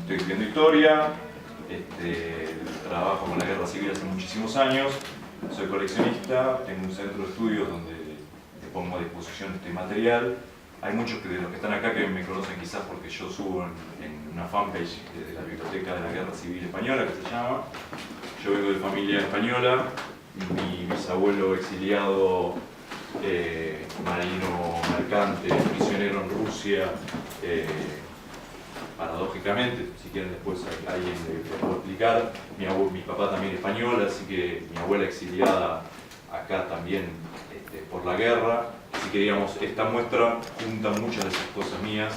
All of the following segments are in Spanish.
estoy estudiando historia, trabajo con la guerra civil hace muchísimos años, soy coleccionista, tengo un centro de estudios donde pongo a disposición este material. Hay muchos de los que están acá que me conocen quizás porque yo subo en una fanpage de la Biblioteca de la Guerra Civil Española, que se llama. Yo vengo de familia española, mi bisabuelo exiliado, marino mercante, prisionero en Rusia, paradójicamente, si quieren después alguien les puedo explicar. Mi papá también español, así que mi abuela exiliada acá también por la guerra. Así que digamos, esta muestra junta muchas de esas cosas mías,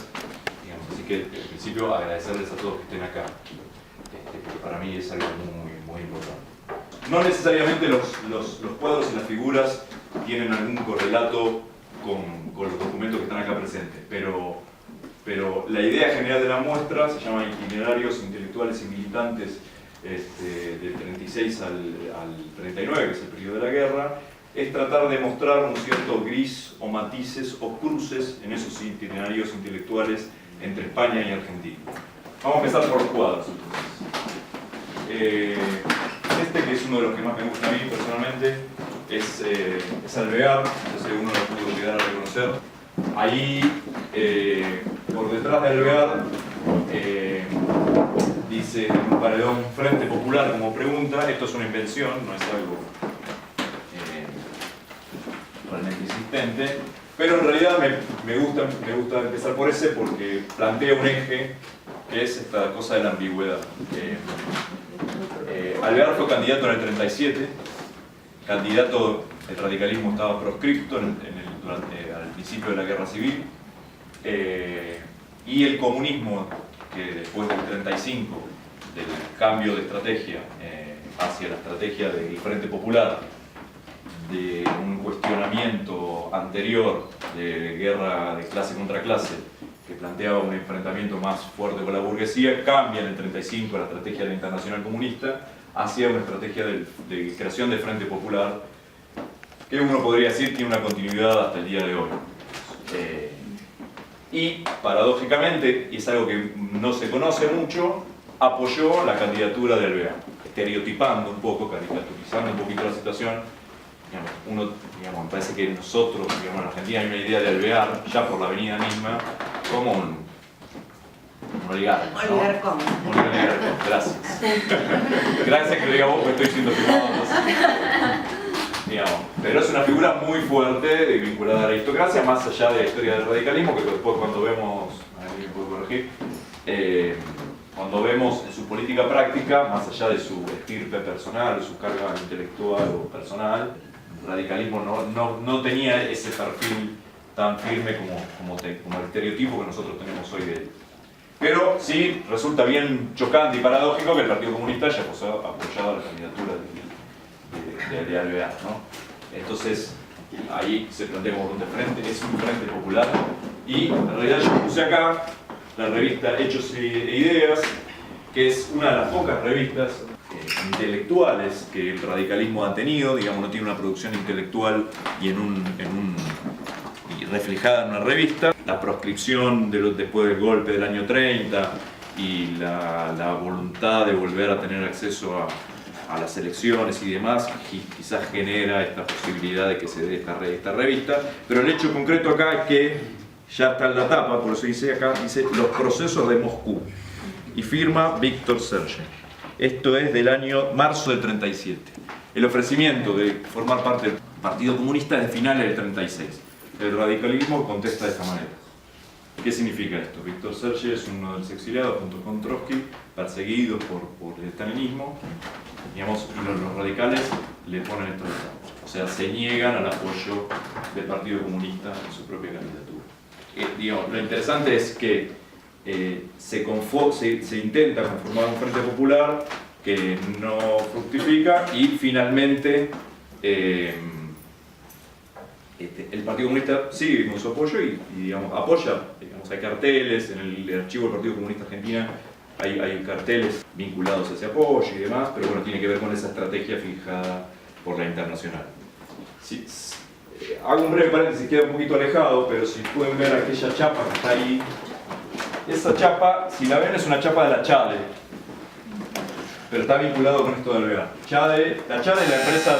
digamos, así que en principio agradecerles a todos que estén acá, porque para mí es algo muy importante. No necesariamente los cuadros y las figuras tienen algún correlato con los documentos que están acá presentes, pero la idea general de la muestra se llama Itinerarios intelectuales y militantes del 36 al 39, que es el periodo de la guerra. Es tratar de mostrar un cierto gris o matices o cruces en esos itinerarios intelectuales entre España y Argentina. Vamos a empezar por los cuadros, entonces. Que es uno de los que más me gusta a mí personalmente, es Alvear, no sé si uno lo pudo llegar a reconocer. Ahí, por detrás de Alvear, dice un paredón Frente Popular como pregunta. Esto es una invención, no es algo realmente insistente, pero en realidad me gusta empezar por ese porque plantea un eje que es esta cosa de la ambigüedad. Alvear fue candidato en el 37, candidato, el radicalismo estaba proscripto al principio de la guerra civil, y el comunismo, que después del 35, del cambio de estrategia hacia la estrategia del Frente Popular, de un cuestionamiento anterior de guerra de clase contra clase, que planteaba un enfrentamiento más fuerte con la burguesía, cambia en el 35 la estrategia de la Internacional Comunista hacia una estrategia de creación de Frente Popular, que uno podría decir tiene una continuidad hasta el día de hoy. Y paradójicamente, y es algo que no se conoce mucho, apoyó la candidatura de Alvear, estereotipando un poco, caricaturizando un poquito la situación. Me parece que nosotros, en Argentina hay una idea de Alvear, ya por la avenida misma, como un oligarca, ¿no? Un oligarca, gracias. Gracias que lo diga vos, porque estoy siendo filmado. Pero es una figura muy fuerte vinculada a la aristocracia, más allá de la historia del radicalismo, que después cuando vemos, alguien puede corregir, cuando vemos en su política práctica, más allá de su estirpe personal, su carga intelectual o personal, el radicalismo no tenía ese perfil tan firme como el estereotipo que nosotros tenemos hoy de él. Pero sí resulta bien chocante y paradójico que el Partido Comunista haya apoyado la candidatura de Alvear, ¿no? Entonces, ahí se plantea como un frente, es un frente popular, y en realidad yo puse acá la revista Hechos e Ideas, que es una de las pocas revistas intelectuales que el radicalismo ha tenido, digamos, no tiene una producción intelectual y y reflejada en una revista. La proscripción después del golpe del año 30 y la voluntad de volver a tener acceso a las elecciones y demás, quizás genera esta posibilidad de que se dé esta revista, pero el hecho concreto acá es que ya está en la tapa, por eso dice acá, dice Los procesos de Moscú, y firma Víctor Serge. Esto es del año marzo del 37. El ofrecimiento de formar parte del Partido Comunista es de finales del 36. El radicalismo contesta de esta manera. ¿Qué significa esto? Víctor Serge es uno de los exiliados junto con Trotsky, perseguidos por el stalinismo, digamos, y los radicales le ponen esto de acá. O sea, se niegan al apoyo del Partido Comunista en su propia candidatura. Lo interesante es que se intenta conformar un frente popular que no fructifica y finalmente el Partido Comunista sigue con su apoyo y digamos, apoya, digamos, hay carteles, en el archivo del Partido Comunista Argentina hay carteles vinculados a ese apoyo y demás, pero bueno, tiene que ver con esa estrategia fijada por la Internacional. Hago un breve paréntesis, queda un poquito alejado, pero si pueden ver aquella chapa que está ahí, esa chapa, si la ven, es una chapa de la Chade, pero está vinculado con esto del vegano. La Chade es la empresa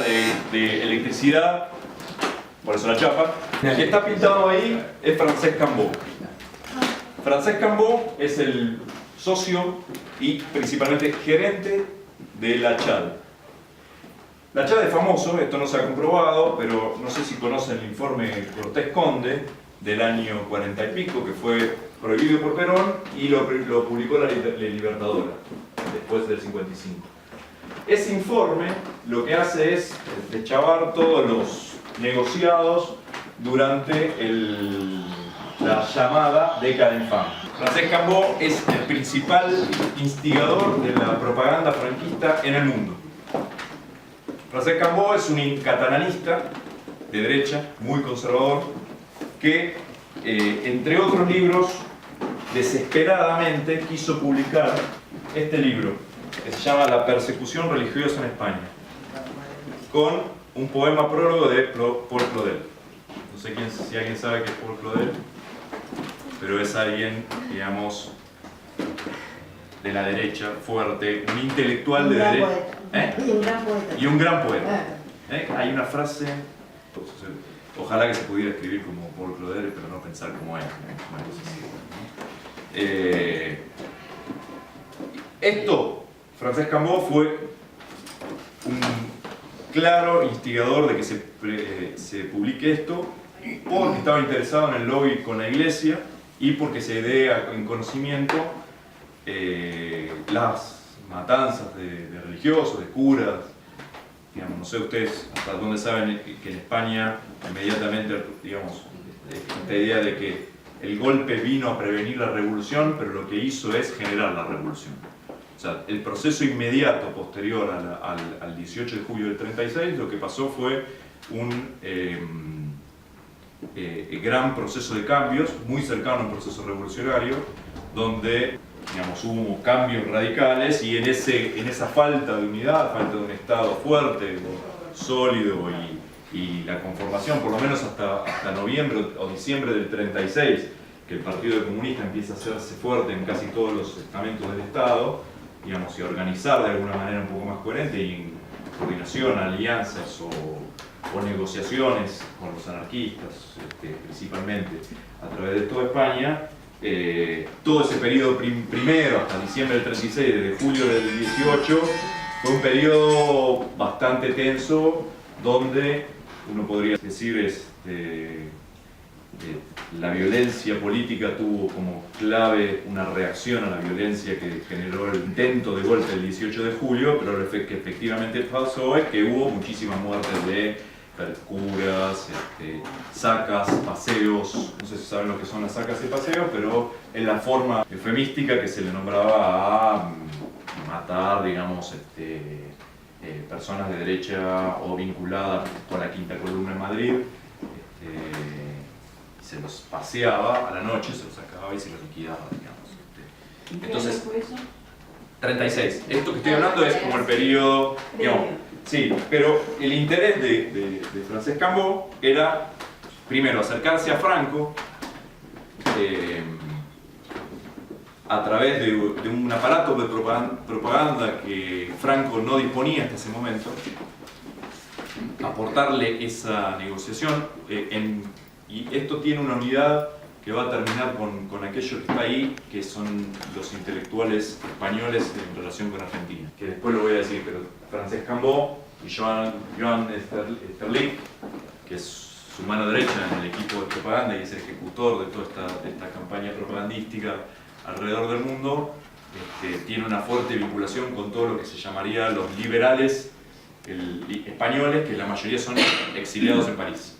de electricidad, por eso la chapa. El que está pintado ahí es Francesc Cambó. Francesc Cambó es el socio y principalmente gerente de la Chade. La Chade es famoso, esto no se ha comprobado, pero no sé si conocen el informe Cortés Conde del año 40 y pico, que fue prohibido por Perón y lo publicó la Libertadora, después del 55. Ese informe lo que hace es deschavar todos los negociados durante la llamada década infame. Francesc Cambó es el principal instigador de la propaganda franquista en el mundo. Francesc Cambó es un catalanista de derecha, muy conservador, que entre otros libros desesperadamente quiso publicar este libro, que se llama La persecución religiosa en España, con un poema prólogo de Paul Claudel. No sé si alguien sabe qué es Paul Claudel, pero es alguien, digamos, de la derecha, fuerte, un intelectual de derecha. Y un gran poeta. Y un gran poeta. Hay una frase, ojalá que se pudiera escribir como Paul Claudel, pero no pensar como él. Francesc Cambó fue un claro instigador de que se publique esto, porque estaba interesado en el lobby con la iglesia y porque se dé en conocimiento las matanzas de religiosos, de curas. Digamos, no sé ustedes hasta dónde saben que en España inmediatamente, digamos, esta idea de que el golpe vino a prevenir la revolución, pero lo que hizo es generar la revolución. O sea, el proceso inmediato posterior al 18 de julio del 36, lo que pasó fue un gran proceso de cambios, muy cercano a un proceso revolucionario, donde, digamos, hubo cambios radicales y en esa falta de unidad, falta de un Estado fuerte, sólido y la conformación, por lo menos hasta noviembre o diciembre del 36, que el Partido Comunista empieza a hacerse fuerte en casi todos los estamentos del Estado, digamos, y a organizar de alguna manera un poco más coherente y en coordinación, alianzas o negociaciones con los anarquistas, principalmente a través de toda España. Todo ese periodo primero hasta diciembre del 36, desde julio del 18, fue un periodo bastante tenso donde uno podría decir la violencia política tuvo como clave una reacción a la violencia que generó el intento de golpe del 18 de julio, pero lo que efectivamente pasó es que hubo muchísimas muertes de curas, sacas, paseos. No sé si saben lo que son las sacas y paseos, pero es la forma eufemística que se le nombraba a matar, digamos, personas de derecha o vinculadas con la Quinta Columna en Madrid. Se los paseaba a la noche, se los sacaba y se los liquidaba, digamos. Entonces, ¿Qué año fue eso? 36. Esto que estoy hablando es como el periodo, digamos, sí, pero el interés de Francesc Cambó era, primero, acercarse a Franco a través de un aparato de propaganda que Franco no disponía hasta ese momento, aportarle esa negociación, y esto tiene una unidad que va a terminar con aquello que está ahí, que son los intelectuales españoles en relación con Argentina, que después lo voy a decir, pero Francesc Cambó y Joan Sterling, que es su mano derecha en el equipo de propaganda y es el ejecutor de toda esta campaña propagandística alrededor del mundo, tiene una fuerte vinculación con todo lo que se llamaría los liberales españoles, que la mayoría son exiliados en París,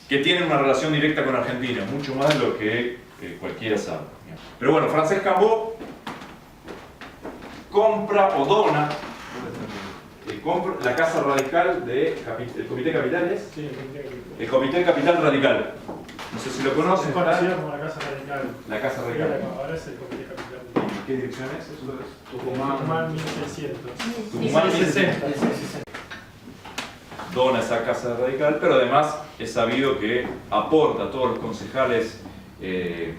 que tienen una relación directa con Argentina, mucho más de lo que cualquiera sabe. Pero bueno, Francesc Cambó compra o dona la Casa Radical del Comité Capitales. Sí, el Comité Capital. El Comité Capital Radical. No sé si lo conocen. Es conocido como la Casa Radical. La Casa Radical. Ahora es el Comité Capital. ¿En qué dirección es? Eso es Tucumán 1600. Tucumán 1660. Dona esa Casa Radical, pero además es sabido que aporta a todos los concejales de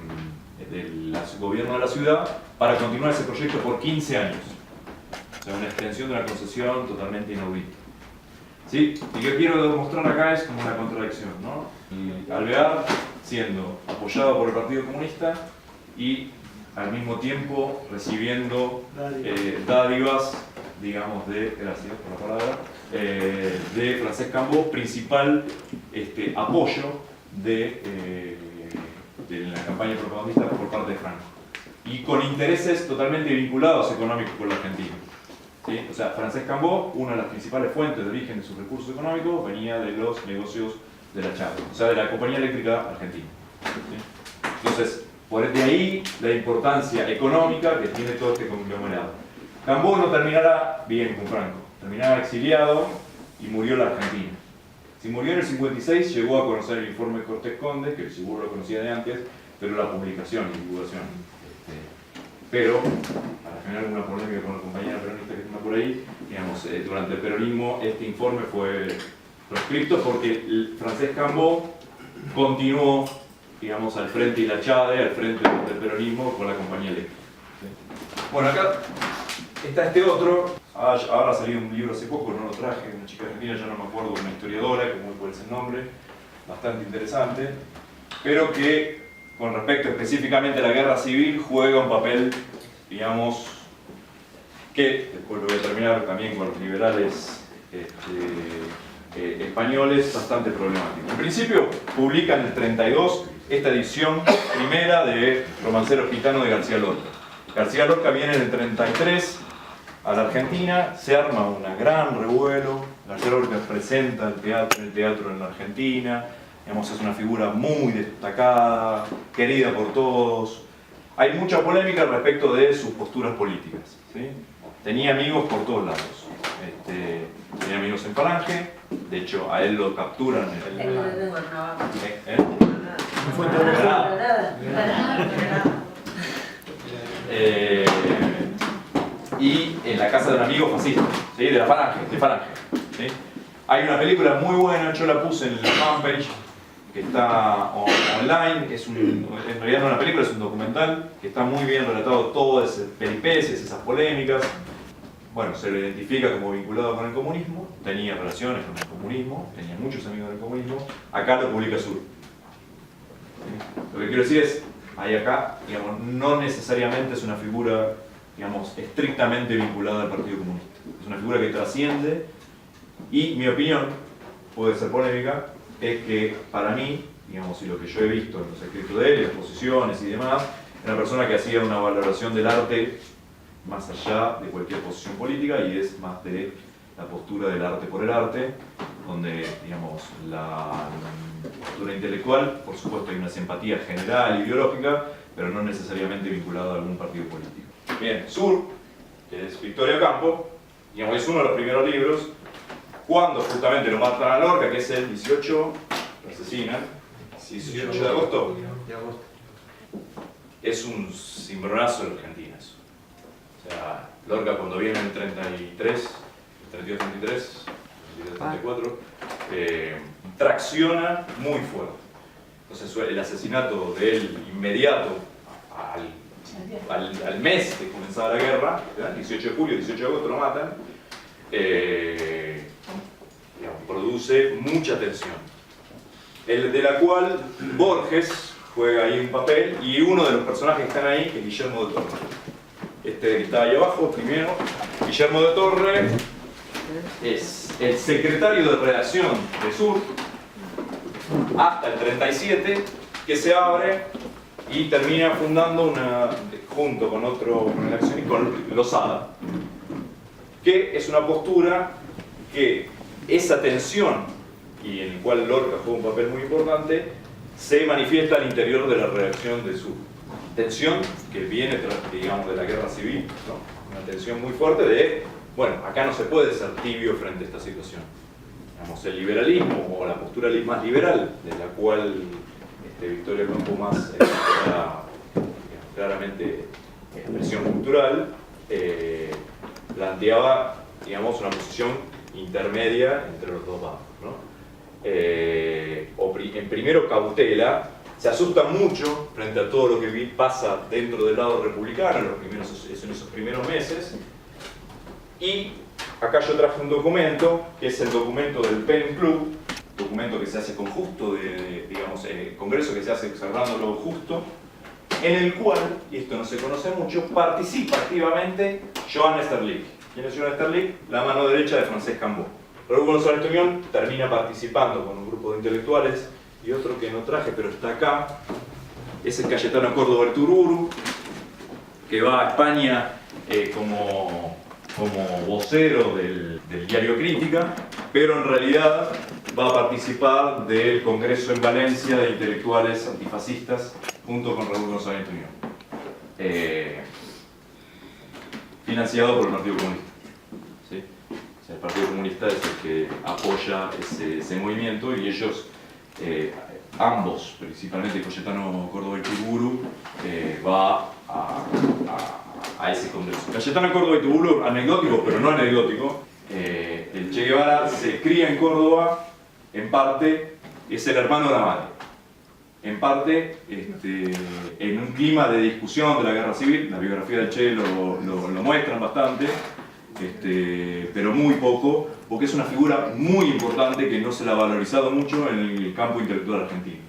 del gobierno de la ciudad para continuar ese proyecto por 15 años. O sea, una extensión de una concesión totalmente inaudita. ¿Sí? Y yo quiero demostrar acá es como una contradicción, ¿no? Y Alvear siendo apoyado por el Partido Comunista y al mismo tiempo recibiendo dádivas, digamos, gracias por la palabra, de Francesc Cambó, principal apoyo de la campaña propagandista por parte de Franco. Y con intereses totalmente vinculados económicos con la Argentina. ¿Sí? O sea, Francesc Cambó, una de las principales fuentes de origen de sus recursos económicos, venía de los negocios de la Chávez, o sea, de la Compañía Eléctrica Argentina. ¿Sí? Entonces, por de ahí la importancia económica que tiene todo este conglomerado. Cambó no terminará bien con Franco, terminará exiliado y murió en la Argentina. Si murió en el 56, llegó a conocer el informe de Cortés Conde, que seguro lo conocía de antes, pero la publicación y divulgación. Pero, para generar alguna polémica con la compañera peronista que está por ahí, digamos, durante el peronismo este informe fue proscripto porque Francesc Cambó continuó, digamos, al frente y la Chade, al frente del peronismo con la compañía eléctrica. ¿Sí? Bueno, acá está este otro, ahora ha salido un libro hace poco, no lo traje, una chica argentina, ya no me acuerdo, una historiadora, que muy cuál es el nombre, bastante interesante, pero que con respecto específicamente a la guerra civil juega un papel, digamos, que después lo voy a terminar también con los liberales españoles, bastante problemático. En principio publica en el 32 esta edición primera de Romancero Gitano de García Lorca. García Lorca viene en el 33 a la Argentina, se arma un gran revuelo, García Lorca presenta el teatro en la Argentina, digamos, es una figura muy destacada, querida por todos. Hay mucha polémica respecto de sus posturas políticas, ¿sí? Tenía amigos por todos lados. Tenía amigos en Falange, de hecho a él lo capturan y en la casa de un amigo fascista, ¿sí? De la Falange, ¿sí? Hay una película muy buena, yo la puse en la fanpage, que está online, en realidad no es una película, es un documental, que está muy bien relatado todas esas peripecias, esas polémicas. Bueno, se lo identifica como vinculado con el comunismo, tenía relaciones con el comunismo, tenía muchos amigos del comunismo, acá lo publica Sur. ¿Sí? Lo que quiero decir es, ahí acá, digamos, no necesariamente es una figura, digamos, estrictamente vinculada al Partido Comunista. Es una figura que trasciende y mi opinión, puede ser polémica, es que para mí, digamos, y lo que yo he visto en los escritos de él, en las exposiciones y demás, era una persona que hacía una valoración del arte más allá de cualquier posición política y es más de la postura del arte por el arte, donde, digamos, la postura intelectual, por supuesto hay una simpatía general, ideológica, pero no necesariamente vinculada a algún partido político. Bien, Sur, que es Victoria Ocampo, digamos, es uno de los primeros libros, cuando justamente lo matan a Lorca, que es el 18, lo asesinan, 18 de agosto. Es un cimbronazo de Argentina eso. O sea, Lorca cuando viene en el 33, 32-33, 34, tracciona muy fuerte. Entonces el asesinato de él inmediato al mes de comenzar la guerra, ¿verdad? 18 de julio, 18 de agosto lo matan, digamos, produce mucha tensión, de la cual Borges juega ahí un papel, y uno de los personajes que están ahí es Guillermo de Torre. Este que está ahí abajo primero, Guillermo de Torre es el secretario de redacción de Sur hasta el 37, que se abre y termina fundando junto con otro redaccionista, con Lozada, que es una postura que esa tensión, y en el cual Lorca juega un papel muy importante, se manifiesta al interior de la redacción de Sur. Tensión que viene, digamos, de la guerra civil, ¿no? Una tensión muy fuerte de, bueno, acá no se puede ser tibio frente a esta situación. Digamos, el liberalismo, o la postura más liberal, de la cual Victoria Ocampo más era, claramente expresión cultural, planteaba, digamos, una posición intermedia entre los dos bandos, ¿no? En primero cautela, se asustan mucho frente a todo lo que pasa dentro del lado republicano en esos primeros meses. Y acá yo traje un documento, que es el documento del PEN Club, documento que se hace con Justo, digamos, congreso que se hace cerrando lo Justo, en el cual, y esto no se conoce mucho, participa activamente Joan Esterlich. ¿Quién es Joan Esterlich? La mano derecha de Francesc Cambó. Raúl González Tuñón termina participando con un grupo de intelectuales, y otro que no traje, pero está acá, es el Cayetano Córdoba Urtuburu, que va a España como vocero del diario Crítica, pero en realidad va a participar del Congreso en Valencia de Intelectuales Antifascistas junto con Raúl González Tuñón, financiado por el Partido Comunista. ¿Sí? O sea, el Partido Comunista es el que apoya ese movimiento, y ellos, ambos, principalmente Cayetano Córdoba Urtuburu, va a ese congreso. Cayetano Córdoba Urtuburu, anecdótico, pero no anecdótico, el Che Guevara se cría en Córdoba, en parte es el hermano de la madre, en parte en un clima de discusión de la guerra civil. La biografía del Che lo muestran bastante, pero muy poco, porque es una figura muy importante que no se la ha valorizado mucho en el campo intelectual argentino.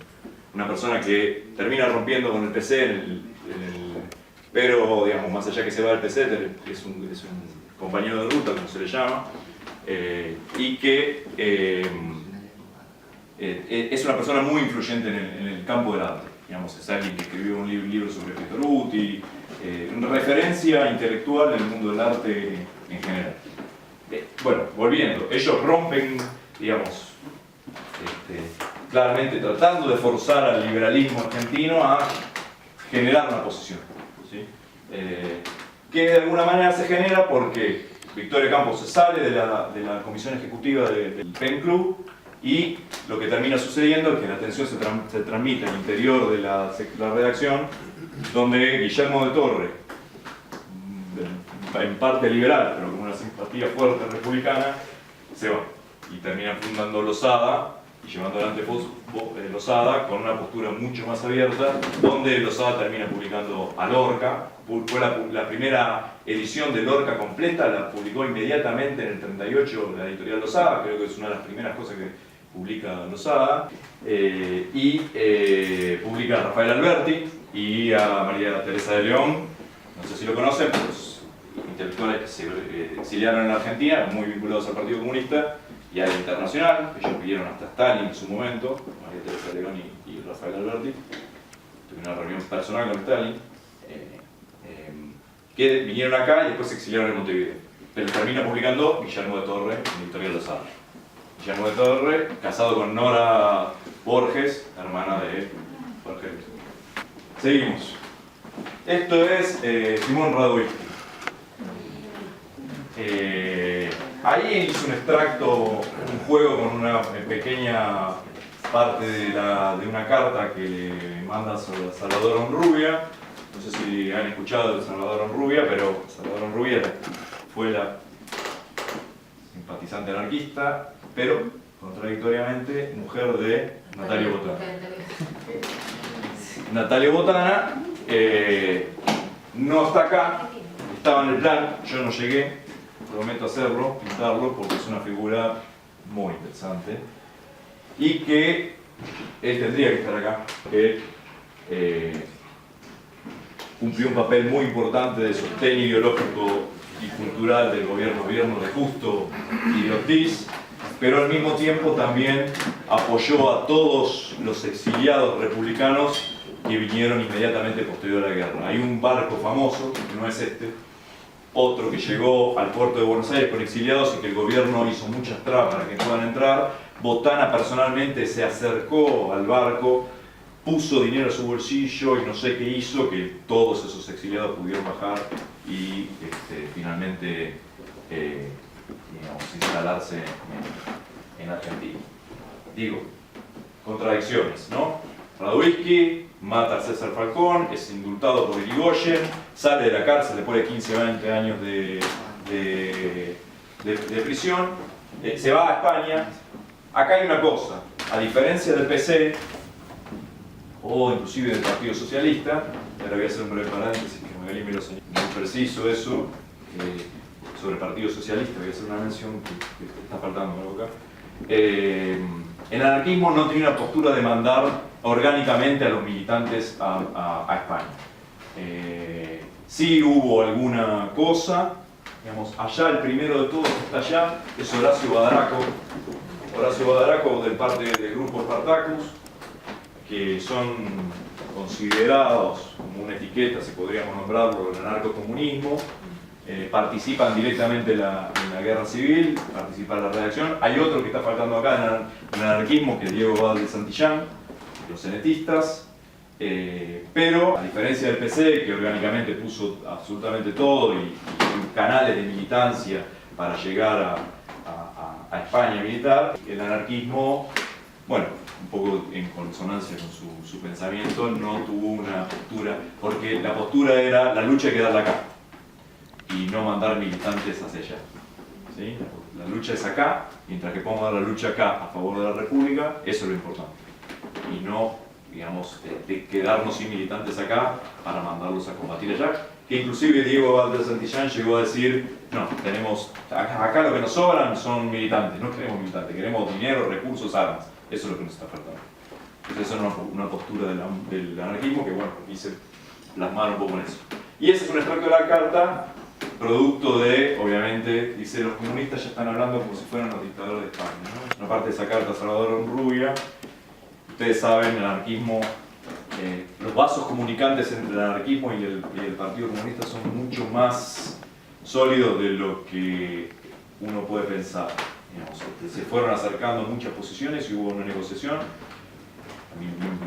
Una persona que termina rompiendo con el PC, pero digamos, más allá que se va del PC, es un compañero de ruta, como se le llama, y que es una persona muy influyente en el campo del arte. Digamos, es alguien que escribió un libro sobre Petoruti, una referencia intelectual en el mundo del arte en general. Bueno, volviendo, ellos rompen, digamos, claramente tratando de forzar al liberalismo argentino a generar una posición, ¿sí? Que de alguna manera se genera porque Victoria Campos se sale de la comisión ejecutiva del PEN Club, y lo que termina sucediendo es que la atención se transmite al interior de la redacción, donde Guillermo de Torre, en parte liberal, pero con una simpatía fuerte republicana, se va y termina fundando Losada y llevando adelante Losada con una postura mucho más abierta, donde Losada termina publicando a Lorca. Fue la primera edición de Lorca completa, la publicó inmediatamente en el 38 la editorial Losada, creo que es una de las primeras cosas que publica Losada, y publica a Rafael Alberti y a María Teresa de León, no sé si lo conocen, pues intelectuales que se exiliaron en la Argentina, muy vinculados al Partido Comunista y a la Internacional. Ellos pidieron hasta Stalin en su momento, María Teresa de León y Rafael Alberti. Tuve una reunión personal con Stalin, que vinieron acá y después se exiliaron en Montevideo. Pero termina publicando Guillermo de Torre en Editorial Losada. Guillermo de Torre, casado con Nora Borges, hermana de Jorge. Seguimos. Esto es Simón Radovísky. Ahí hizo un extracto, un juego con una pequeña parte de una carta que le manda Salvador Honrubia. No sé si han escuchado de Salvador Honrubia, pero Salvador Honrubia fue la simpatizante anarquista, pero contradictoriamente mujer de Natalia Botana. Natalia Botana no está acá, estaba en el plan, yo no llegué, prometo hacerlo, pintarlo, porque es una figura muy interesante y que él tendría que estar acá, que cumplió un papel muy importante de sostén ideológico y cultural del gobierno de Justo y de Ortiz, pero al mismo tiempo también apoyó a todos los exiliados republicanos que vinieron inmediatamente posterior a la guerra. Hay un barco famoso, que no es este, otro que llegó al puerto de Buenos Aires con exiliados y que el gobierno hizo muchas trabas para que puedan entrar. Botana personalmente se acercó al barco, puso dinero a su bolsillo y no sé qué hizo, que todos esos exiliados pudieron bajar y finalmente instalarse en Argentina. Digo, contradicciones, ¿no? Radovísky mata a César Falcón, es indultado por Irigoyen, sale de la cárcel después de 15 o 20 años de prisión, se va a España. Acá hay una cosa, a diferencia del PC, o inclusive del Partido Socialista. Ahora voy a hacer un breve paréntesis, que Magalí me lo señaló muy preciso eso, sobre el Partido Socialista, voy a hacer una mención que está faltando en la boca. El anarquismo no tenía una postura de mandar orgánicamente a los militantes a España. Sí hubo alguna cosa, digamos, allá el primero de todos que está allá es Horacio Badaraco. Horacio Badaraco del parte del grupo Spartacus, que son considerados como una etiqueta, si podríamos nombrarlo, el anarcocomunismo. Participan directamente en la guerra civil, participan en la redacción. Hay otro que está faltando acá en el anarquismo, que es Diego Valdez Santillán, los cenetistas. Pero, a diferencia del PC, que orgánicamente puso absolutamente todo y canales de militancia para llegar a España militar, el anarquismo, bueno, un poco en consonancia con su pensamiento, no tuvo una postura, porque la postura era la lucha hay que darla acá y no mandar militantes hacia allá. ¿Sí? La lucha es acá, mientras que podamos dar la lucha acá a favor de la República, eso es lo importante. Y no, digamos, de quedarnos sin militantes acá para mandarlos a combatir allá. Que inclusive Diego Valdez Santillán llegó a decir, no, tenemos, acá lo que nos sobran son militantes, no queremos militantes, queremos dinero, recursos, armas. Eso es lo que nos está faltando. Entonces esa es una postura del anarquismo que, bueno, quise plasmar un poco en eso. Y ese es un extracto de la carta, producto de, obviamente, dice, los comunistas ya están hablando como si fueran los dictadores de España, ¿no? Una parte de esa carta, Salvador Rubia. Ustedes saben, el anarquismo, los vasos comunicantes entre el anarquismo y el Partido Comunista son mucho más sólidos de lo que uno puede pensar. Digamos, se fueron acercando muchas posiciones y hubo una negociación.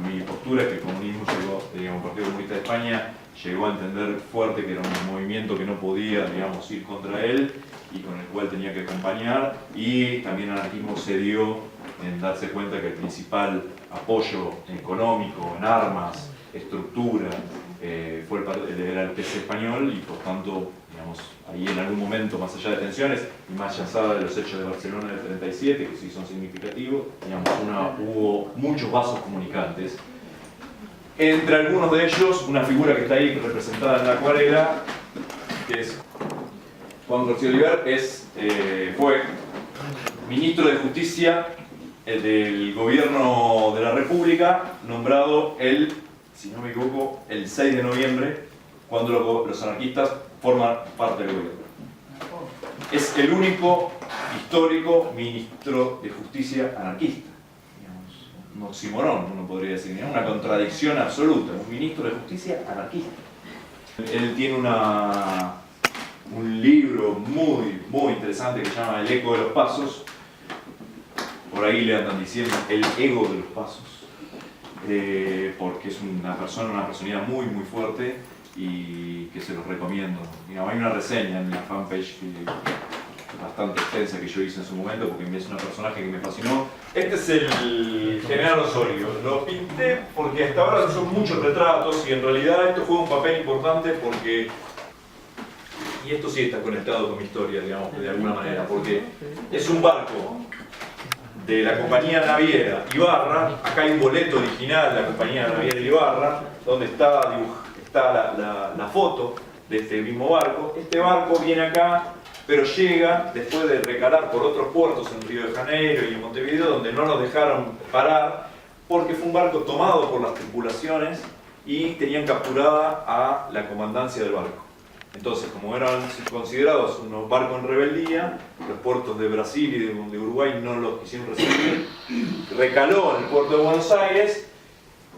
Mi postura es que el comunismo llegó, digamos, el Partido Comunista de España llegó a entender fuerte que era un movimiento que no podía, digamos, ir contra él y con el cual tenía que acompañar, y también el anarquismo se dio en darse cuenta que el principal apoyo económico, en armas, estructura, era el PC español, y por tanto, digamos, ahí en algún momento, más allá de tensiones y más allá de los hechos de Barcelona del 37, que sí son significativos, digamos, hubo muchos vasos comunicantes. Entre algunos de ellos, una figura que está ahí representada en la acuarela, que es Juan García Oliver, fue ministro de Justicia del gobierno de la República, nombrado si no me equivoco, el 6 de noviembre, cuando los anarquistas forman parte del gobierno. Es el único histórico ministro de Justicia anarquista. Un oxímoron, uno podría decir, una contradicción absoluta, un ministro de Justicia anarquista. Él tiene un libro muy interesante que se llama El eco de los pasos. Por ahí le andan diciendo el ego de los pasos, porque es una personalidad muy fuerte y que se los recomiendo. Digamos, hay una reseña en la fanpage bastante extensa que yo hice en su momento, porque es un personaje que me fascinó. Este es el general Osorio. Lo pinté porque hasta ahora son muchos retratos y en realidad esto juega un papel importante porque, y esto sí está conectado con mi historia, digamos, de alguna manera, porque es un barco de la compañía naviera Ibarra. Acá hay un boleto original de la compañía naviera Ibarra, donde está la foto de este mismo barco. Este barco viene acá, pero llega después de recalar por otros puertos en Río de Janeiro y en Montevideo, donde no nos dejaron parar, porque fue un barco tomado por las tripulaciones y tenían capturada a la comandancia del barco. Entonces, como eran considerados unos barcos en rebeldía, los puertos de Brasil y de Uruguay no los quisieron recibir. Recaló en el puerto de Buenos Aires,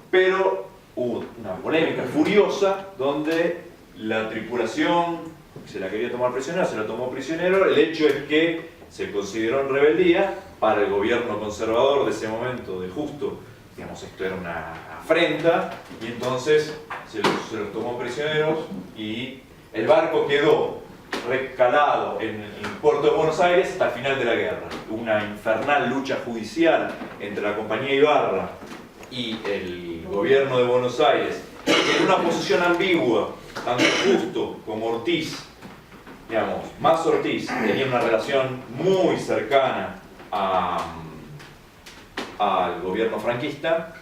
pero hubo una polémica furiosa donde la tripulación se la quería tomar prisionera, se la tomó prisionero. El hecho es que se consideró en rebeldía para el gobierno conservador de ese momento, de Justo. Digamos, esto era una afrenta, y entonces se los tomó prisioneros y el barco quedó recalado en el puerto de Buenos Aires hasta el final de la guerra. Una infernal lucha judicial entre la compañía Ibarra y el gobierno de Buenos Aires, en una posición ambigua, tanto Justo como Ortiz. Digamos, más Ortiz tenía una relación muy cercana al gobierno franquista,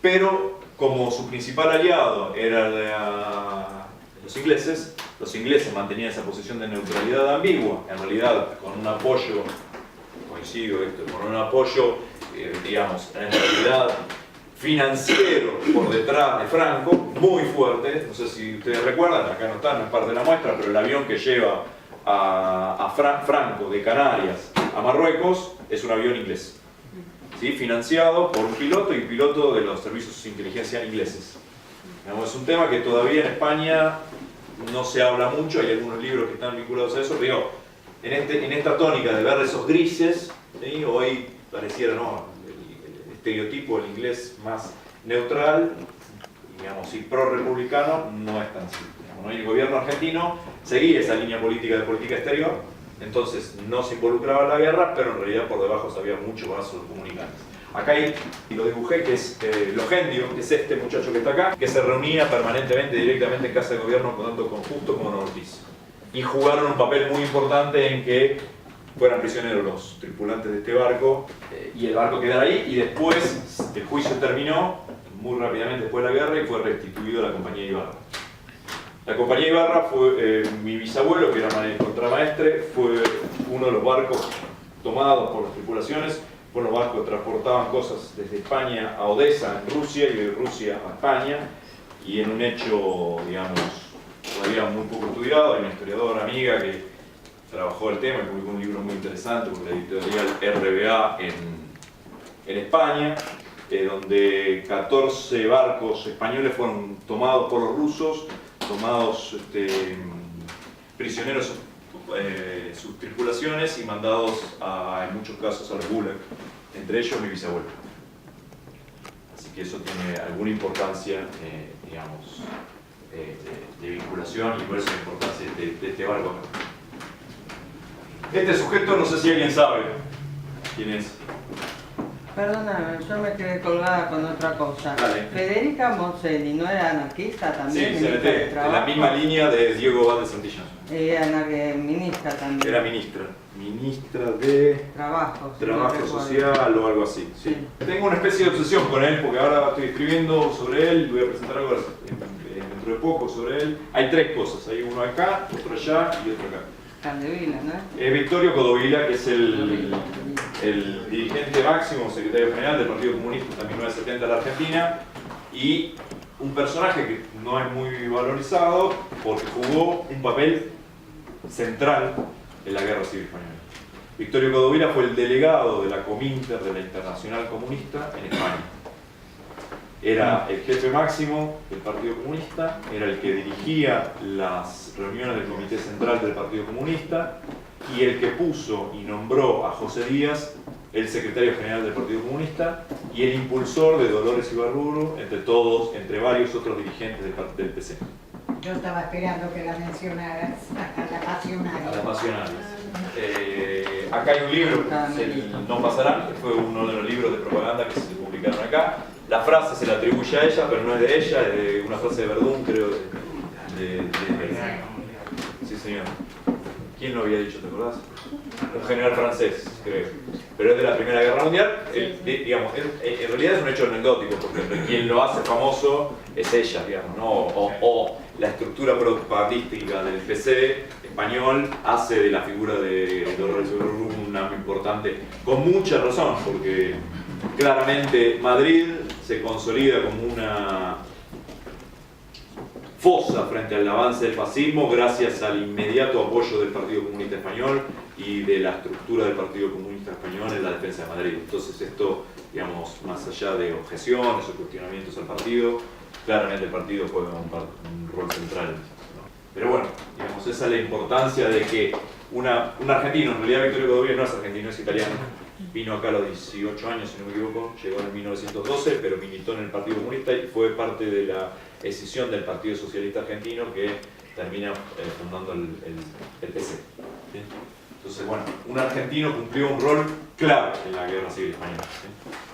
pero como su principal aliado era los ingleses mantenían esa posición de neutralidad ambigua, en realidad con un apoyo, coincido esto, con un apoyo, digamos, en realidad financiero por detrás de Franco, muy fuerte. No sé si ustedes recuerdan, acá no está, no es parte de la muestra, pero el avión que lleva a Franco de Canarias a Marruecos es un avión inglés, ¿sí? Financiado por un piloto y piloto de los servicios de inteligencia ingleses. Es un tema que todavía en España no se habla mucho, hay algunos libros que están vinculados a eso, pero en esta tónica de ver esos grises, ¿sí? Hoy pareciera, ¿no?, el estereotipo del inglés más neutral, digamos, y pro-republicano, no es tan así. ¿No? Y el gobierno argentino seguía esa línea política de política exterior, entonces no se involucraba en la guerra, pero en realidad por debajo había muchos vasos comunicantes. Acá hay, y lo dibujé, que es Logendio, que es este muchacho que está acá, que se reunía permanentemente, directamente en casa de gobierno, tanto con Justo como con Ortiz. Y jugaron un papel muy importante en que fueran prisioneros los tripulantes de este barco, y el barco quedara ahí, y después el juicio terminó muy rápidamente después de la guerra y fue restituido a la compañía Ibarra. La compañía Ibarra fue, mi bisabuelo, que era contramaestre, fue uno de los barcos tomados por las tripulaciones. Los barcos transportaban cosas desde España a Odessa, en Rusia, y de Rusia a España, y en un hecho, digamos, todavía muy poco estudiado. Hay una historiadora amiga que trabajó el tema y publicó un libro muy interesante por la editorial RBA en España, donde 14 barcos españoles fueron tomados por los rusos, tomados prisioneros sus tripulaciones y mandados en muchos casos a los Gulag, entre ellos mi bisabuelo. Así que eso tiene alguna importancia, digamos, de vinculación, y por eso la importancia de este barco. Este sujeto, no sé si alguien sabe quién es. Perdóname, yo me quedé colgada con otra cosa. Dale. Federica Mosselli, ¿no era anarquista también? Sí, Ministra de en Trabajo. la misma línea de Diego Vaz de Santillán. Era ministra también. Era ministra de Trabajo. si no Trabajo recuerdo. Social o algo así. Sí. Tengo una especie de obsesión con él, porque ahora estoy escribiendo sobre él, voy a presentar algo dentro de poco sobre él. Hay tres cosas, hay uno acá, otro allá y otro acá. Candevila, ¿no? Victorio Codovila, que es el dirigente máximo, secretario general del Partido Comunista hasta 1970 en la Argentina, y un personaje que no es muy valorizado porque jugó un papel central en la Guerra Civil Española. Victorio Codovila fue el delegado de la Cominter, de la Internacional Comunista, en España. Era el jefe máximo del Partido Comunista, era el que dirigía las reuniones del Comité Central del Partido Comunista y el que puso y nombró a José Díaz el secretario general del Partido Comunista y el impulsor de Dolores Ibarburu, entre varios otros dirigentes del PC. Yo estaba esperando que la mencionaras, a la pasionaria. A las pasionales. Acá hay un libro, No Pasarán, que fue uno de los libros de propaganda que se publicaron acá. La frase se la atribuye a ella, pero no es de ella, es de una frase de Verdún, creo. Sí, señor. ¿Quién lo había dicho, te acordás? Un general francés, creo. Pero es de la Primera Guerra Mundial. Digamos, en realidad es un hecho anecdótico, porque quien lo hace famoso es ella, digamos, ¿no? O la estructura propagandística del PC español hace de la figura de Dolores Ibarburu una importante, con mucha razón, porque claramente Madrid se consolida como una fosa frente al avance del fascismo gracias al inmediato apoyo del Partido Comunista Español y de la estructura del Partido Comunista Español en la defensa de Madrid. Entonces esto, digamos, más allá de objeciones o cuestionamientos al partido, claramente el partido juega un rol central, ¿no? Pero bueno, digamos, esa es la importancia de que un argentino, en realidad Victorio Codovila no es argentino, es italiano, vino acá a los 18 años, si no me equivoco, llegó en 1912, pero militó en el Partido Comunista y fue parte de la escisión del Partido Socialista Argentino que termina fundando el PC. ¿Sí? Entonces, bueno, un argentino cumplió un rol clave en la Guerra Civil Española, ¿sí?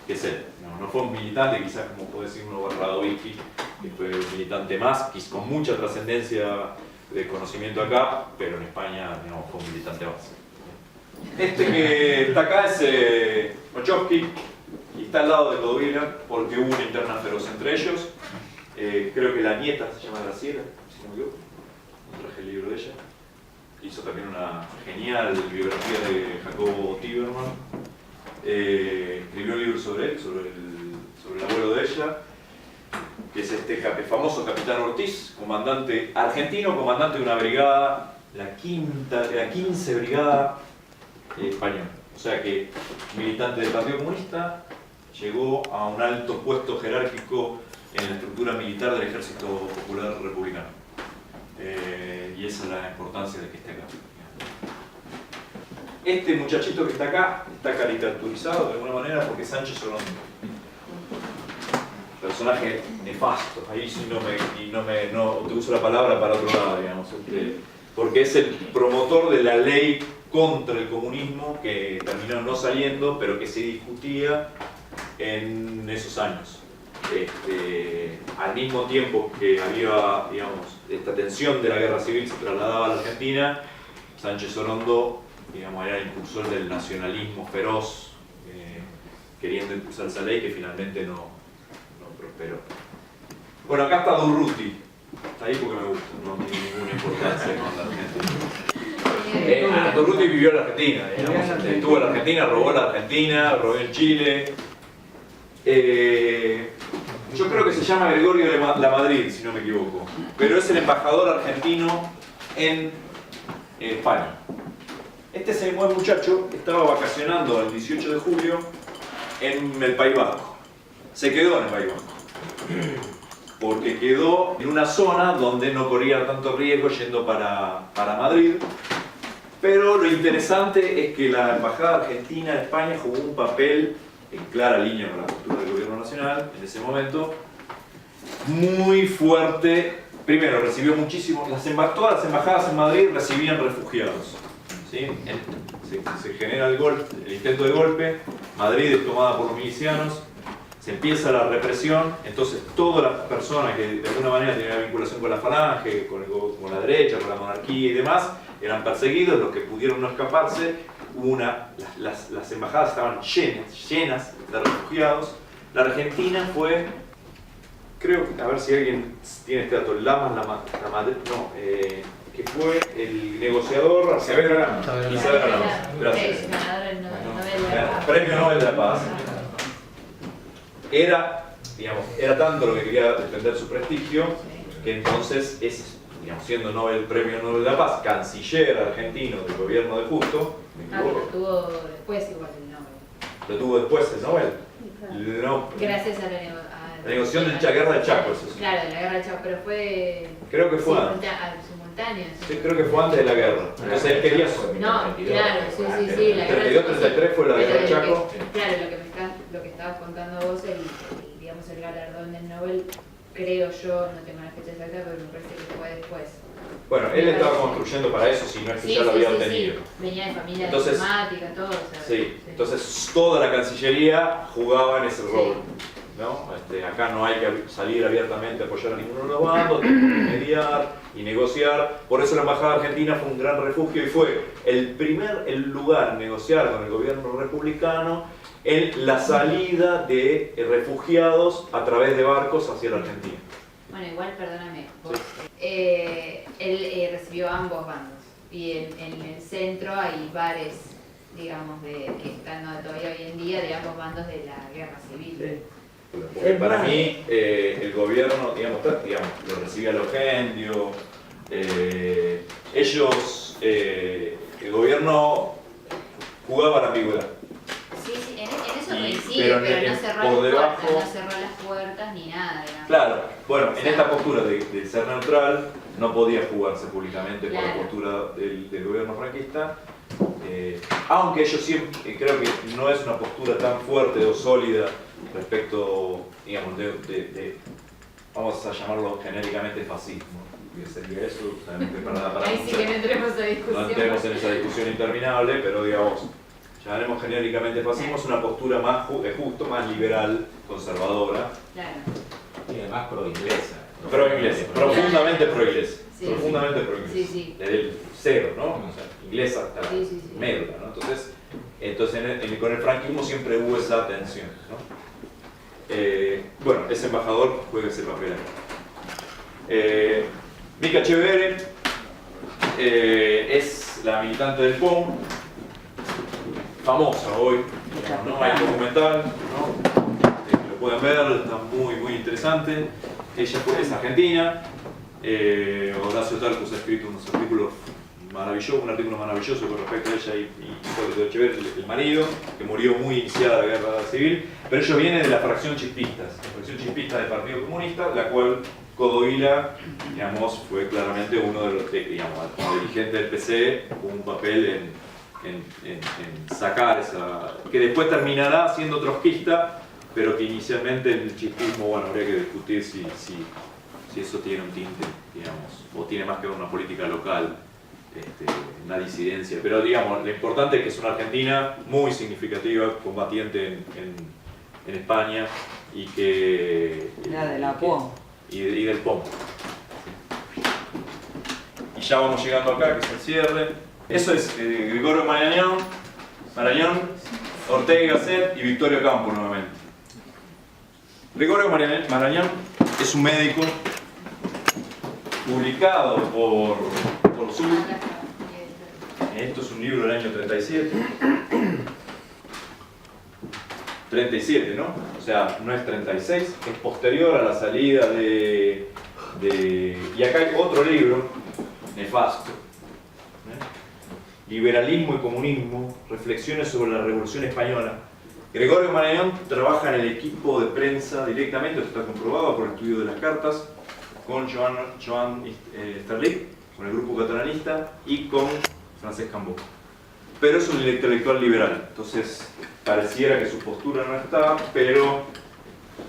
Que es él. No fue un militante, quizás como puede decir uno Radovicki, que fue un militante más, con mucha trascendencia de conocimiento acá, pero en España, digamos, fue un militante más. Este que está acá es Ochowski, y está al lado de Codovila porque hubo una interna feroz entre ellos. Creo que la nieta se llama Graciela, si no me equivoco. Traje el libro de ella. Hizo también una genial biografía de Jacobo Tiberman. Escribió un libro sobre él, sobre el abuelo de ella, que es el famoso capitán Ortiz, comandante argentino, comandante de una brigada, la 15 Brigada Española. O sea que militante del Partido Comunista, llegó a un alto puesto jerárquico en la estructura militar del Ejército Popular Republicano. Y esa es la importancia de que esté acá. Este muchachito que está acá está caricaturizado de alguna manera porque es Sánchez Orondo. Personaje nefasto, ahí sí no te uso la palabra para otro lado, digamos, porque es el promotor de la ley contra el comunismo que terminó no saliendo, pero que se discutía en esos años. Al mismo tiempo que había, digamos, esta tensión de la guerra civil se trasladaba a la Argentina, Sánchez Orondo, digamos, era el impulsor del nacionalismo feroz, queriendo impulsar esa ley que finalmente no prosperó. Bueno, acá está Durruti, está ahí porque me gusta, no tiene ninguna importancia con la Argentina. Durruti vivió en la Argentina, digamos, estuvo en la Argentina, robó la Argentina, robó en Chile. Yo creo que se llama Gregorio de la Madrid, si no me equivoco, pero es el embajador argentino en España. Ese buen muchacho estaba vacacionando el 18 de julio en el País Vasco. Se quedó en el País Vasco, porque quedó en una zona donde no corría tanto riesgo yendo para Madrid. Pero lo interesante es que la embajada argentina en España jugó un papel en clara línea con la postura del gobierno nacional en ese momento, muy fuerte. Primero, recibió muchísimo, todas las embajadas en Madrid recibían refugiados, ¿sí? Se genera el intento de golpe, Madrid es tomada por los milicianos, se empieza la represión, entonces todas las personas que de alguna manera tenían vinculación con la falange, con la derecha, con la monarquía y demás, eran perseguidos. Los que pudieron no escaparse, las embajadas estaban llenas de refugiados. La Argentina fue, creo que, a ver si alguien tiene este dato, que fue el negociador Isabel Ramos. Gracias. Premio Nobel de la Paz. Era tanto lo que quería defender su prestigio, que entonces siendo Premio Nobel de la Paz, canciller argentino del gobierno de Justo. Lo tuvo después igual el Nobel. ¿Lo tuvo después el Nobel? No. Gracias a la negociación de la guerra del Chaco. Claro, de la guerra del Chaco, pero fue... Creo que fue simultáneo. Sí, creo que fue antes de la guerra. Entonces él quería... No, claro, sí. La guerra 32-33 fue la guerra del Chaco. Claro, lo que estabas contando vos, el galardón del Nobel, creo yo, no tengo la fecha exacta, pero me parece que fue después. Bueno, él estaba construyendo para eso, si no es que ya lo había obtenido. Venía de familia diplomática, todo. Entonces toda la Cancillería jugaba en ese rol. ¿No? Acá no hay que salir abiertamente a apoyar a ninguno de los bandos, tenemos que mediar y negociar. Por eso la Embajada Argentina fue un gran refugio y fue el lugar en negociar con el gobierno republicano en la salida de refugiados a través de barcos hacia la Argentina. Bueno, igual, perdóname, él recibió a ambos bandos y en el centro hay bares, digamos, que están todavía hoy en día de ambos bandos de la guerra civil. Sí. Porque para mí, el gobierno, digamos, lo recibía Logendio, el gobierno jugaba la ambigüedad. Sí, en eso coincide, pero no cerró las puertas ni nada. Digamos. Claro, bueno, en esta postura de ser neutral, no podía jugarse públicamente por la postura del gobierno franquista, aunque ellos siempre, creo que no es una postura tan fuerte o sólida respecto, digamos, vamos a llamarlo genéricamente fascismo. ¿Qué sería eso? Ahí sí que no entremos a discusión. No entremos en esa discusión interminable, pero digamos, llamaremos genéricamente fascismo, es una postura más justo, más liberal, conservadora. Claro. Y además pro-inglesa. Pro-inglesa, profundamente pro-inglesa. Sí, profundamente pro-inglesa. Sí. Desde el cero, ¿no? O sea, inglesa hasta médula, ¿no? Entonces con el franquismo siempre hubo esa tensión, ¿no? Bueno, ese embajador juega ese papel ahí. Mica Chevere es la militante del POM, famosa hoy, ¿no? Hay un documental, ¿no? Lo pueden ver, está muy interesante. Ella es argentina. Horacio Tarcus ha escrito un artículo maravilloso con respecto a ella y Hipólito Echeverri, el marido, que murió muy iniciada la guerra civil, pero ellos vienen de la fracción chispista del Partido Comunista, la cual Codovila, digamos, fue claramente uno de los, como dirigente del PC, tuvo un papel en sacar esa, que después terminará siendo trotskista, pero que inicialmente en el chispismo, bueno, habría que discutir si eso tiene un tinte, digamos, o tiene más que ver una política local, una disidencia. Pero digamos, lo importante es que es una argentina muy significativa, combatiente en España, y que... La de la POM. Y del POM. Y ya vamos llegando acá, que es el cierre. Eso es Gregorio Marañón, Ortega y Gasset y Victorio Campo nuevamente. Gregorio Marañón es un médico publicado por Sur. Esto es un libro del año 37. 37, ¿no? O sea, no es 36, es posterior a la salida de... Y acá hay otro libro, nefasto. Liberalismo y comunismo, reflexiones sobre la Revolución Española. Gregorio Marañón trabaja en el equipo de prensa directamente, esto está comprobado por el estudio de las cartas, con Joan Sterling, con el grupo catalanista y con Francesc Cambó. Pero es un intelectual liberal, entonces pareciera que su postura no está, pero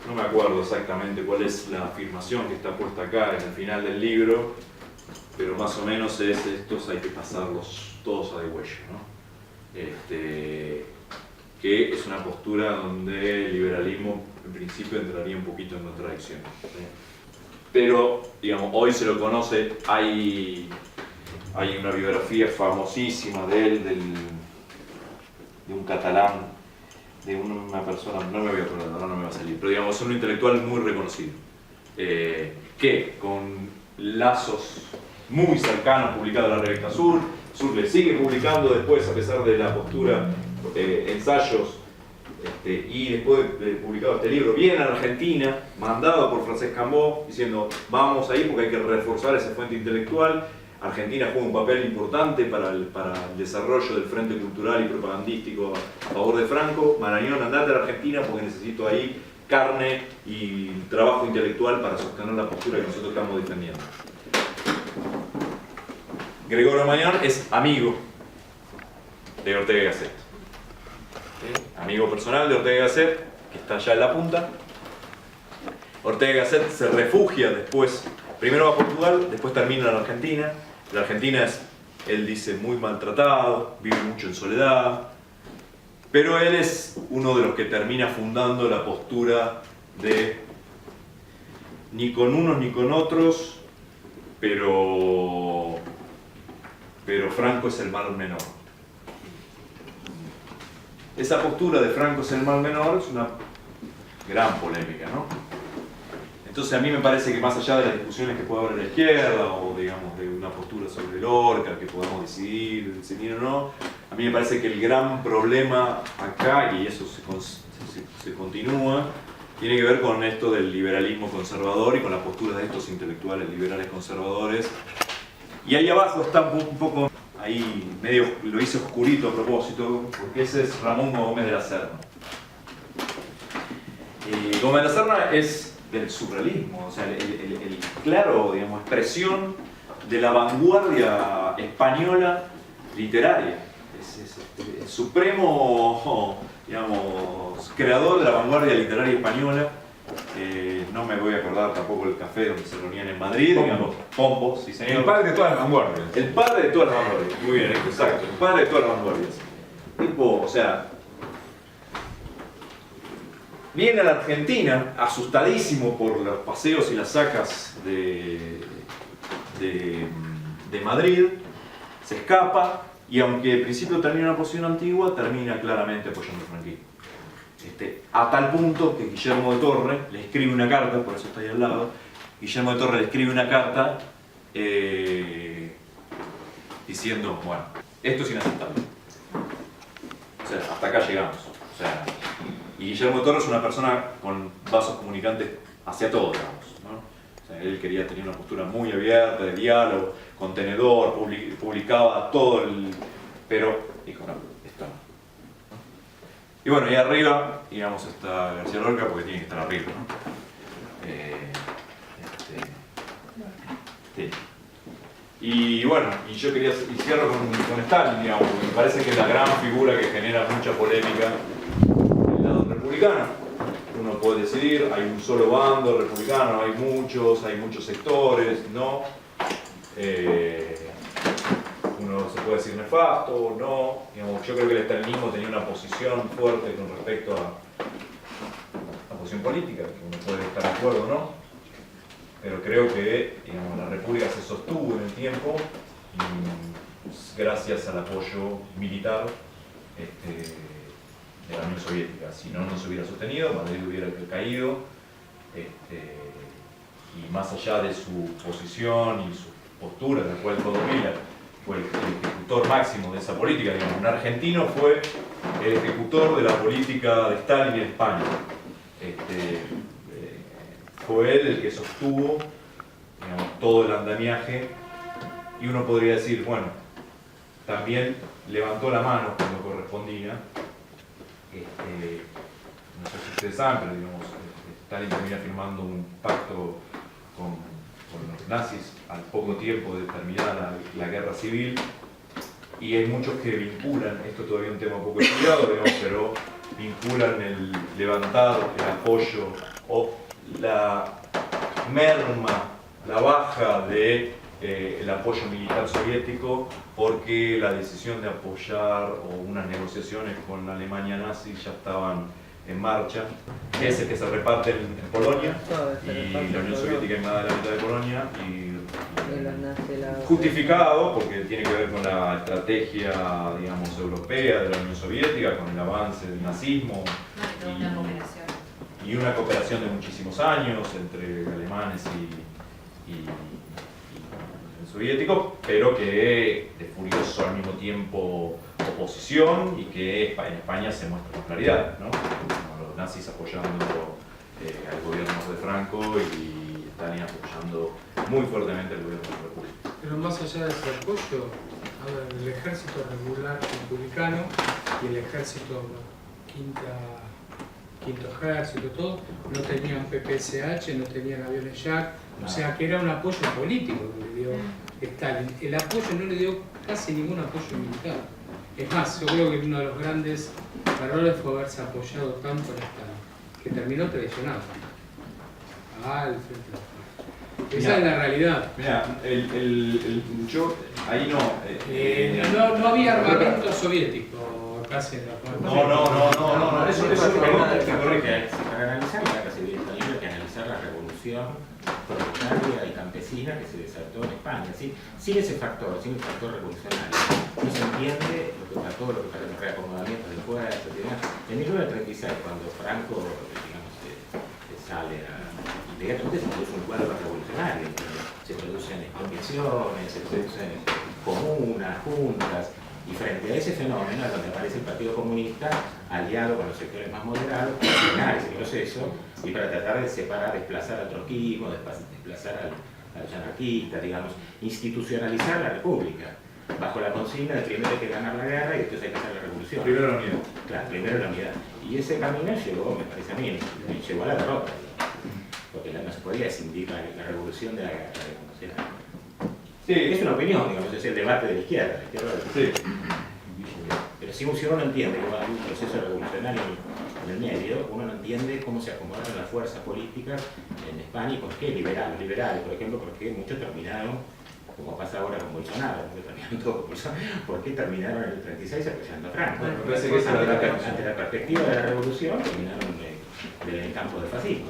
no me acuerdo exactamente cuál es la afirmación que está puesta acá en el final del libro, pero más o menos es estos hay que pasarlos todos a degüello, ¿no? Que es una postura donde el liberalismo en principio entraría un poquito en contradicción, ¿sí? Pero, digamos, hoy se lo conoce, hay una biografía famosísima de él, de un catalán, de una persona, no me voy a acordar, ahora no me va a salir, pero digamos, es un intelectual muy reconocido, que con lazos muy cercanos publicado en la revista Sur le sigue publicando después, a pesar de la postura, ensayos, y después de publicado este libro, viene a la Argentina, mandado por Francesc Cambó, diciendo vamos ahí porque hay que reforzar esa fuente intelectual. Argentina juega un papel importante para el desarrollo del frente cultural y propagandístico a favor de Franco. Marañón, andate a la Argentina porque necesito ahí carne y trabajo intelectual para sostener la postura que nosotros estamos defendiendo. Gregorio Marañón es amigo de Ortega y Gasset. ¿Sí? Amigo personal de Ortega y Gasset, que está allá en la punta. Ortega y Gasset se refugia después, primero va a Portugal, después termina en la Argentina. La Argentina es, él dice, muy maltratado, vive mucho en soledad, pero él es uno de los que termina fundando la postura de ni con unos ni con otros, pero Franco es el mal menor. Esa postura de Franco es el mal menor es una gran polémica, ¿no? Entonces a mí me parece que más allá de las discusiones que puede haber en la izquierda o digamos de una postura sobre Lorca que podamos decidir o no, a mí me parece que el gran problema acá, y eso se continúa, tiene que ver con esto del liberalismo conservador y con la postura de estos intelectuales liberales conservadores. Y ahí abajo está un poco, ahí medio lo hice oscurito a propósito, porque ese es Ramón Gómez de la Serna. Gómez de la Serna es del surrealismo, o sea, el claro, digamos, expresión de la vanguardia española literaria. Es el supremo, digamos, creador de la vanguardia literaria española. No me voy a acordar tampoco el café donde se reunían en Madrid, digamos, Pombo, sí señor. El padre de todas las vanguardias. El padre de todas las vanguardias, muy bien, exacto, el padre de todas las vanguardias. Tipo, o sea, viene a la Argentina, asustadísimo por los paseos y las sacas de Madrid, se escapa y aunque al principio termina una posición antigua, termina claramente apoyando al franquismo. A tal punto que Guillermo de Torre le escribe una carta, por eso está ahí al lado, Guillermo de Torres le escribe una carta diciendo, bueno, esto es inaceptable. O sea, hasta acá llegamos. O sea, y Guillermo de Torres es una persona con vasos comunicantes hacia todo, digamos, ¿no? O sea, él quería tener una postura muy abierta, de diálogo, contenedor, publicaba todo el... Pero dijo, no, esto no. Y bueno, ahí arriba, digamos, está García Lorca, porque tiene que estar arriba, ¿no? Sí. Y bueno, y yo quería, y cierro con Stalin, digamos, porque me parece que es la gran figura que genera mucha polémica del lado republicano. Uno puede decidir, hay un solo bando republicano, hay muchos sectores, ¿no? Uno se puede decir nefasto o no. Digamos, yo creo que el estalinismo tenía una posición fuerte con respecto a la posición política, que uno puede estar de acuerdo o no. Pero creo que, digamos, la República se sostuvo en el tiempo gracias al apoyo militar de la Unión Soviética. Si no, no se hubiera sostenido, Madrid hubiera caído, y más allá de su posición y su postura, en la cual Todorila fue el ejecutor máximo de esa política, digamos, un argentino fue el ejecutor de la política de Stalin en España. Fue él el que sostuvo, digamos, todo el andamiaje, y uno podría decir, bueno, también levantó la mano cuando correspondía. No sé si ustedes saben, pero digamos, Stalin termina firmando un pacto con los nazis al poco tiempo de terminar la guerra civil, y hay muchos que vinculan, esto todavía es un tema poco estudiado, digamos, pero vinculan el levantado, el apoyo o la merma, la baja de el apoyo militar soviético, porque la decisión de apoyar o unas negociaciones con la Alemania nazi ya estaban en marcha. Ese que se reparte en Polonia, y la Unión Soviética invade la mitad de Polonia, y justificado porque tiene que ver con la estrategia, digamos, europea de la Unión Soviética, con el avance del nazismo y una cooperación de muchísimos años entre alemanes y soviéticos, pero que de furioso al mismo tiempo oposición, y que en España se muestra con claridad, ¿no? Como los nazis apoyando al gobierno de Franco y Stalin apoyando muy fuertemente al gobierno de la República. Pero más allá de ese apoyo, a ver, el ejército regular republicano y el ejército quinto ejército, todo, no tenían PPSH, no tenían aviones Yak, o sea que era un apoyo político que le dio Stalin. El apoyo no le dio casi ningún apoyo militar. Es más, yo creo que uno de los grandes errores fue haberse apoyado tanto en Stalin, que terminó traicionado al frente. Esa es la realidad. Mira, yo ahí No había armamento soviético casi en la No, eso es una pregunta que corrige. Para analizar la guerra civil española hay que analizar la revolución proletaria y campesina que se desató en España. Sin ese factor, sin el factor revolucionario, no se entiende todo lo que para el reacomodamiento del fuerza y demás. En 1936, cuando Franco, digamos, sale inmediatamente se produce un cuadro revolucionario. Se producen expropiaciones, se producen comunas, juntas. Y frente a ese fenómeno es donde aparece el Partido Comunista aliado con los sectores más moderados para frenar ese proceso y para tratar de separar, desplazar al trotskismo, desplazar a los anarquistas, digamos, institucionalizar la República bajo la consigna de primero hay que ganar la guerra y después hay que hacer la revolución. Primero la unidad. Claro, primero la unidad. Y ese camino llegó, me parece a mí, llegó a la derrota, porque no se podía escindir la revolución de la guerra. Sí. Es una opinión, digamos, es el debate de la izquierda. Sí. Pero si uno no entiende que va a haber un proceso revolucionario en el medio, uno no entiende cómo se acomodaron las fuerzas políticas en España y por qué liberales, por ejemplo, porque muchos terminaron, como pasa ahora con Bolsonaro, ¿por qué terminaron en el 36 apoyando a Franco? Bueno, me parece que ante la perspectiva de la revolución terminaron del campo del fascismo,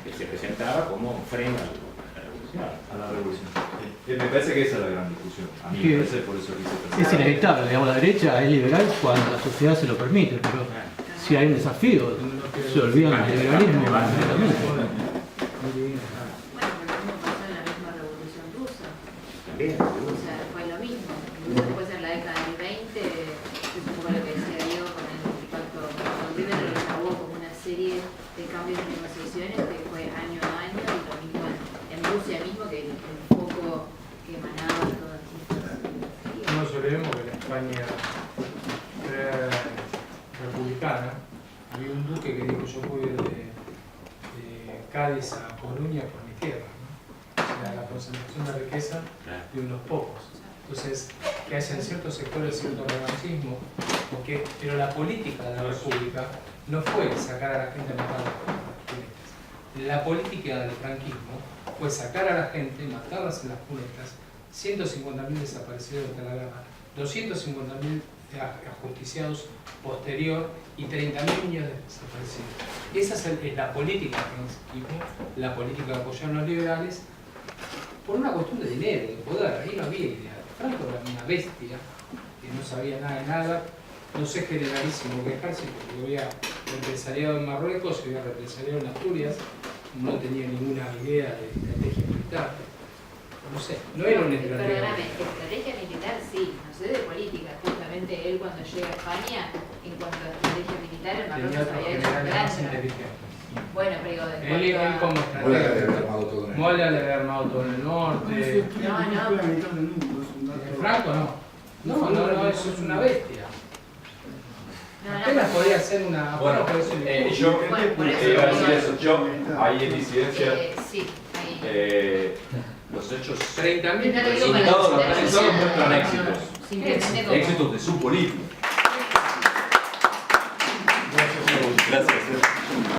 que se presentaba como un freno a la revolución. Me parece que esa es la gran discusión. A mí me parece por eso que es inevitable, digamos, la derecha es liberal cuando la sociedad se lo permite, pero si hay un desafío, se olvidan del liberalismo completamente. recordemos que en la España republicana había un duque que dijo: yo voy de Cádiz a Coruña por mi tierra, ¿no? O sea, la concentración de riqueza de unos pocos. Entonces, que haya en ciertos sectores cierto revanchismo, pero la política de la República no fue sacar a la gente a matar a las cunetas. La política del franquismo fue sacar a la gente, matarlas en las cunetas, 150.000 desaparecidos de la guerra, 250.000 ajusticiados posterior y 30.000 niños desaparecidos. Esa es la política del franquismo, la política de apoyar a los liberales, por una cuestión de dinero, de poder. Ahí no había idea. Franco era una bestia que no sabía nada de nada. No sé, generalísimo quejarse porque había represaliado en Marruecos y había represaliado en Asturias. No tenía ninguna idea de estrategia militar. No sé, no era un estratega. Perdóname, estrategia militar sí, no sé de política. Justamente él cuando llega a España, en cuanto a estrategia militar, el Tenía Marruecos otros había hecho un generales plan. más inteligentes. Bueno, pero digo, Él como Mola de haber estratega. armado todo en el- Mola le había armado todo en el norte. Franco no. No, eso es una bestia. Apenas podía ser una. Bueno, podía ser- yo Bueno, por eso iba a decir digo, eso. Yo, ahí en disidencia, sí, ahí. los hechos 30.000 No lo digo personas. para citados, los discutir, resultados no, muestran no, éxitos. Simplemente como. Éxitos de su política. Gracias.